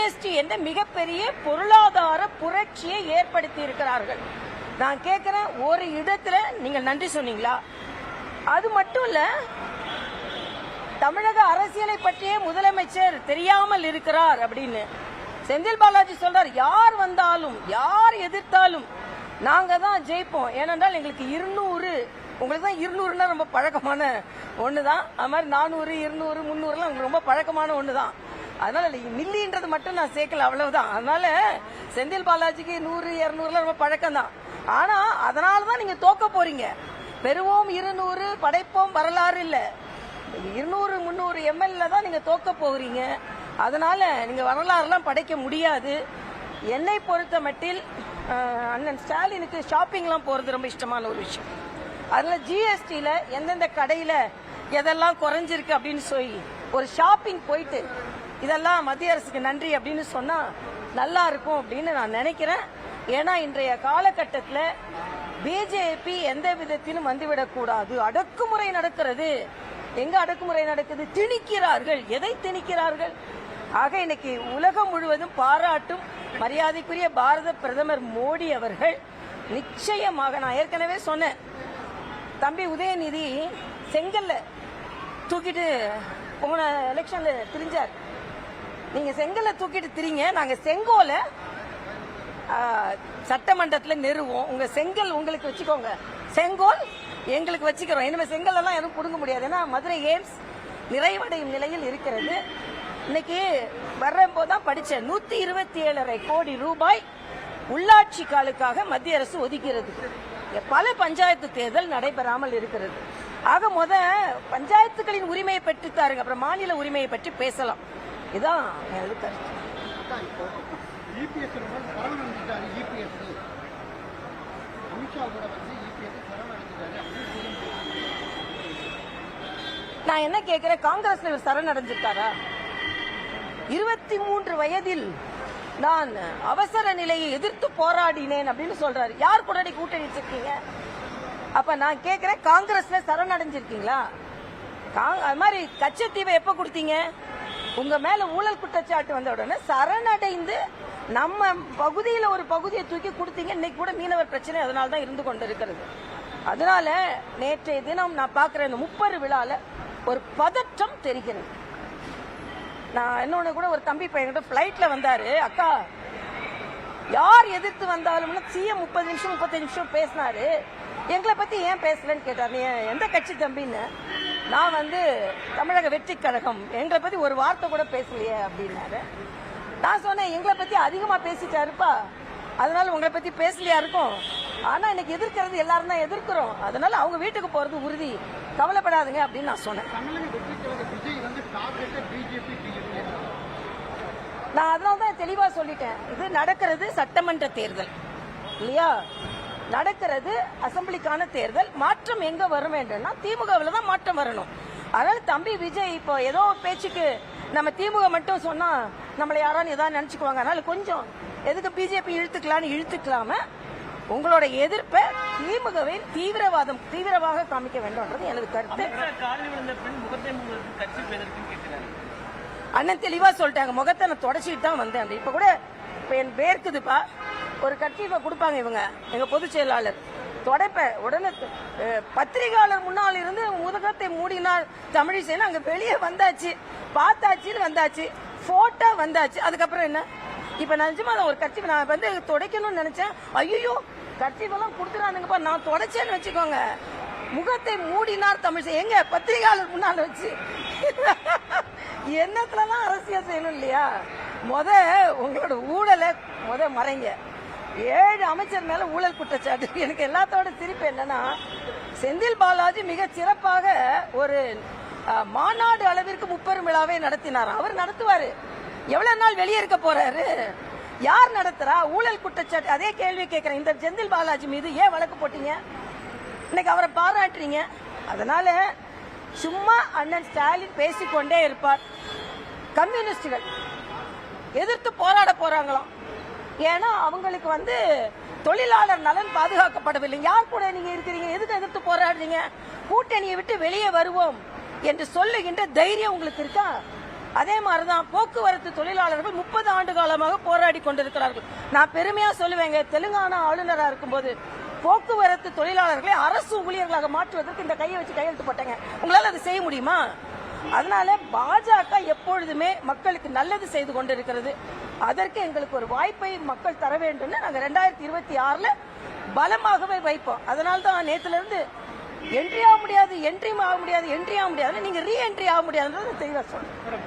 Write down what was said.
GST என்ற மிகப்பெரிய பொருளாதார புரட்சியை ஏற்படுத்தி இருக்கிறார்கள். நான் கேட்கிறேன், ஒரு இடத்துல நீங்க நன்றி சொன்னீங்களா? அது மட்டும் இல்ல, தமிழக அரசியலை பற்றியே முதலமைச்சர் தெரியாமல் இருக்கிறார் அப்படின்னு செந்தில் பாலாஜி சொல்றார். யார் வந்தாலும் யார் எதிர்த்தாலும் நாங்க தான் ஜெயிப்போம். ஏனென்றால் எங்களுக்கு 200, உங்களுக்கு தான் 200னா ரொம்ப பழக்கமான ஒண்ணுதான். அது மாதிரி 400, 200, 300லாம் உங்களுக்கு ரொம்ப பழக்கமான ஒண்ணுதான். அதனால மில்லின்றது மட்டும் நான் சேர்க்கல, அவ்வளவுதான். அதனால செந்தில் பாலாஜிக்கு 100, 200லாம் ரொம்ப பழக்கம் தான். ஆனா அதனாலதான் நீங்க தோக்க போறீங்க. பெறுவோம் 200, படைப்போம் வரலாறு இல்ல. 200, 300 எம்எல்ஏ தான் நீங்க தோக்க போகிறீங்க. அதனால நீங்க வரலாறுலாம் படைக்க முடியாது. என்னை பொறுத்த மட்டில் அண்ணன் ஸ்டாலினுக்கு ஷாப்பிங்லாம் போறது ரொம்ப இஷ்டமான ஒரு விஷயம். அதனால ஜிஎஸ்டியில எந்தெந்த கடையில எதெல்லாம் குறைஞ்சிருக்கு அப்படின்னு சொல்லி ஒரு ஷாப்பிங் போயிட்டு இதெல்லாம் மத்திய அரசுக்கு நன்றி அப்படின்னு சொன்னா நல்லா இருக்கும் அப்படின்னு நான் நினைக்கிறேன். ஏன்னா இன்றைய காலகட்டத்தில் பிஜேபி எந்த விதத்திலும் வந்துவிடக்கூடாது. அடக்குமுறை நடக்கிறது. எங்க அடக்குமுறை நடக்குது? திணிக்கிறார்கள். எதை திணிக்கிறார்கள்? ஆக இன்னைக்கு உலகம் முழுவதும் பாராட்டும் மரியாதைக்குரிய பாரத பிரதமர் மோடி அவர்கள் நிச்சயமாக, நான் ஏற்கனவே சொன்னேன், தம்பி உதயநிதி செங்கல்ல தூக்கிட்டு போன எலெக்ஷன்ல திரிஞ்சார். நீங்க செங்கல்ல தூக்கிட்டு திரிங்க, நாங்க செங்கோல சட்டமன்றத்தில் நிறுவோம். உங்க செங்கல் உங்களுக்கு வச்சுக்கோங்க, செங்கோல் எங்களுக்கு வச்சுக்கிறோம். இனிமே செங்கல் எல்லாம் எதுவும் புடுங்க முடியாது. ஏன்னா மதுரை எய்ம்ஸ் நிறைவடையும் நிலையில் இருக்கிறது. இன்னைக்கு வர்றப்போதான் படிச்சேன், 127.5 கோடி ரூபாய் உள்ளாட்சி காலுக்காக மத்திய அரசு ஒதுக்கிறது. பல பஞ்சாயத்து தேர்தல் நடைபெறாமல் இருக்கிறது. ஆக பஞ்சாயத்துகளின் உரிமையை பெற்று தாருங்க, அப்புறம் மாநில உரிமையை பற்றி பேசலாம். இதான் கருத்து. நான் என்ன கேட்கிறேன், காங்கிரஸ்ல இவர் சரணடைஞ்சிருக்காரா? 23 வயதில் நான் அவசர நிலையை எதிர்த்து போராடினேன் அப்படின்னு சொல்றாரு. யார் கூட கூட்டணி வச்சிருக்கீங்க? அப்ப நான் கேட்கிறேன், காங்கிரஸ்ல சரணடைஞ்சிருக்கீங்களா? அது மாதிரி கச்சத்தீவை எப்ப கொடுத்தீங்க? உங்க மேல ஊழல் குற்றச்சாட்டு வந்த உடனே சரணடைந்து நம்ம பகுதியில் ஒரு பகுதியை தூக்கி கொடுத்தீங்க. இன்னைக்கு கூட மீனவர் பிரச்சனை அதனால தான் இருந்து கொண்டு இருக்கிறது. அதனால நேற்றைய தினம் நான் பாக்குறேன், இந்த 30 விழால ஒரு பதற்றம் தெரிகிறது. நான் இன்னொன்னு கூட, ஒரு தம்பி பையன்கிட்ட பிளைட்ல வந்தாரு, அக்கா யார் எதிர்த்து வந்தாலும் சிஎம் 30 நிமிஷம் 35 நிமிஷம் பேசினாரு, எங்களை பத்தி ஏன் பேசலன்னு கேட்டார். நீ எந்த கட்சி தம்பின்னு. நான் தமிழக வெற்றி கழகம், எங்களை பத்தி ஒரு வார்த்தை கூட பேசலையே அப்படின்னாரு. நான் சொன்னேன், எங்களை பத்தி அதிகமா பேசிட்டாருப்பா, அதனால உங்களை பத்தி பேசலையா இருக்கும். ஆனா இன்னைக்கு எதிர்க்கிறது எல்லாரும் தான் எதிர்க்கிறோம். அதனால அவங்க வீட்டுக்கு போறது உறுதி, கவலைப்படாதுங்க அப்படின்னு நான் சொன்னேன். நான் அதனால தான் தெளிவா சொல்லிட்டேன், இது நடக்கிறது சட்டமன்ற தேர்தல் இல்லையா, நடக்கிறது அசம்பிளிக்கான தேர்தல். மாற்றம் எங்க வரும் வேண்டும்னா திமுகவில் தான் மாற்றம் வரணும். அதனால தம்பி விஜய் இப்போ ஏதோ பேச்சுக்கு நம்ம திமுக மட்டும் சொன்னா நம்மளை யாரான்னு ஏதாவது நினைச்சுக்குவாங்க. அதனால கொஞ்சம் எதுக்கு பிஜேபி இழுத்துக்கலாம உங்களோட எதிர்ப்பை திமுகவை தீவிரமாக காமிக்க வேண்டும்ன்றது எனது கருத்து. அண்ணன் தெளிவா சொல்லிட்டாங்க, முகத்தை நான் தொடச்சிட்டு தான் வந்தேன். இப்ப கூட என் வேர்க்குதுப்பா, ஒரு கட்சியை கொடுப்பாங்க இவங்க, எங்க பொதுச் செயலாளர் தொடப்ப உடனே பத்திரிகையாளர் முன்னால் இருந்து முகத்தை மூடினார் தமிழிசைன்னு அங்க வெளியே வந்தாச்சு, பார்த்தாச்சுன்னு வந்தாச்சு, போட்டோ வந்தாச்சு. அதுக்கப்புறம் என்ன? இப்ப நிஜமா ஒரு கட்சி நான் துடைக்கணும்னு நினைச்சேன். ஐயோ கட்சிகள்லாம் கொடுத்துறானுங்கப்பா, நான் தொடச்சேன்னு வச்சுக்கோங்க. முகத்தை மூடினார் தமிழிசை எங்க பத்திரிகையாளர் முன்னால் வச்சு. என்னத்துலதான் அரசியல் செய்யணும் இல்லையா? உங்களோட ஊழலை மறைங்க. 7 அமைச்சர் மேல ஊழல் குற்றச்சாட்டு. எனக்கு எல்லாத்தோட சிரிப்பு என்னன்னா, செந்தில் பாலாஜி மிக சிறப்பாக ஒரு மாநாடு அளவிற்கு 30 விழாவை நடத்தினார். அவர் நடத்துவாரு, எவ்வளவு நாள் வெளியே இருக்க போறாரு? யார் நடத்துறா? ஊழல் குற்றச்சாட்டு. அதே கேள்வி கேட்கிறேன், இந்த செந்தில் பாலாஜி மீது ஏன் வழக்கு போட்டீங்க? இன்னைக்கு அவரை பாராட்டுறீங்க. அதனால சும்மா அண்ணன் ஸ்டாலின் பேசிக்கொண்டே இருப்பார். கம்யூனிஸ்டுகள் எதிர்த்து போராட போறாங்களாம். ஏன்னா அவங்களுக்கு தொழிலாளர் நலன் பாதுகாக்கப்படவில்லை. யார் கூட நீங்க இருக்கிறீங்க? எதுக்கு எதிர்த்து போராடுறீங்க? கூட்டணியை விட்டு வெளியே வருவோம் என்று சொல்லுகின்ற தைரியம் உங்களுக்கு இருக்கா? அதே மாதிரிதான் போக்குவரத்து தொழிலாளர்கள் 30 ஆண்டு காலமாக போராடி கொண்டிருக்கிறார்கள். நான் பெருமையா சொல்லுவேங்க, தெலுங்கானா ஆளுநரா இருக்கும்போது போக்குவரத்து தொழிலாளர்களை அரசு ஊழியர்களாக மாற்றுவதற்கு இந்த கையை வச்சு கையெழுத்து போட்டேங்க. உங்களால அதை செய்ய முடியுமா? அதனால பாஜக எப்பொழுதுமே மக்களுக்கு நல்லது செய்து கொண்டிருக்கிறது. அதற்கு எங்களுக்கு ஒரு வாய்ப்பை மக்கள் தர வேண்டும். நாங்க 2026 பலமாகவே வைப்போம். அதனால தான் நேத்துல இருந்து என்ட்ரி ஆக முடியாது, என்ட்ரி ஆக முடியாது, என்ட்ரி ஆக முடியாது, நீங்க ரீ என்ட்ரி ஆக முடியாதுன்றது தெளிவா சொல்றேன்.